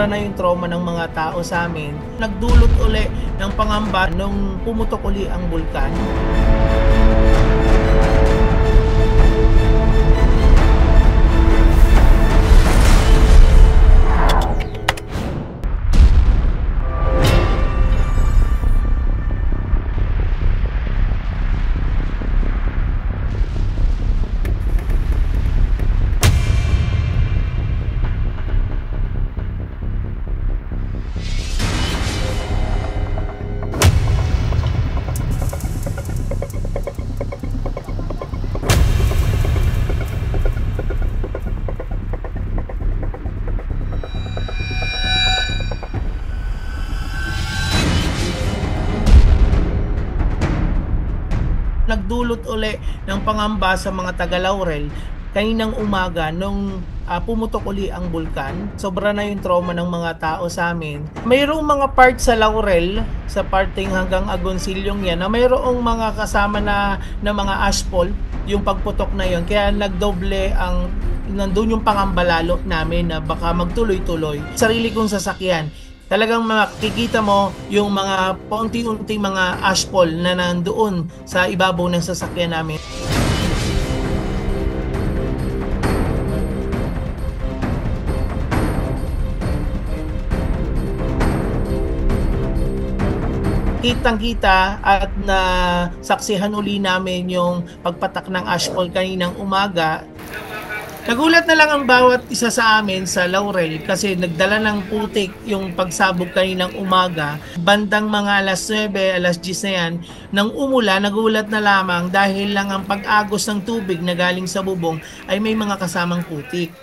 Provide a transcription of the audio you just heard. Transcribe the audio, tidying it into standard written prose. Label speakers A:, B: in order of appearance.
A: sobra na yung trauma ng mga tao sa amin. Nagdulot uli ng pangamba nung pumutok uli ang bulkan. Nagdulot uli ng pangamba sa mga taga-Laurel kaninang umaga nung pumutok uli ang bulkan. Sobra na yung trauma ng mga tao sa amin. Mayroong mga part sa Laurel, sa parting hanggang Agoncillong yan, na mayroong mga kasama na mga asphalt, yung pagputok na yon. Kaya nagdoble ang nandun yung pangamba lalo namin na baka magtuloy-tuloy. Sarili kong sasakyan, talagang makikita mo yung mga paunti-unting mga asphalt na nandoon sa ibabaw ng sasakyan namin. Kitang-kita at nasaksihan uli namin yung pagpatak ng asphalt kaninang umaga. Nagulat na lang ang bawat isa sa amin sa Laurel kasi nagdala ng putik yung pagsabog kaninang umaga. Bandang mga alas 9, alas 10 na yan, nang umula, nagulat na lamang dahil lang ang pag-agos ng tubig na galing sa bubong ay may mga kasamang putik.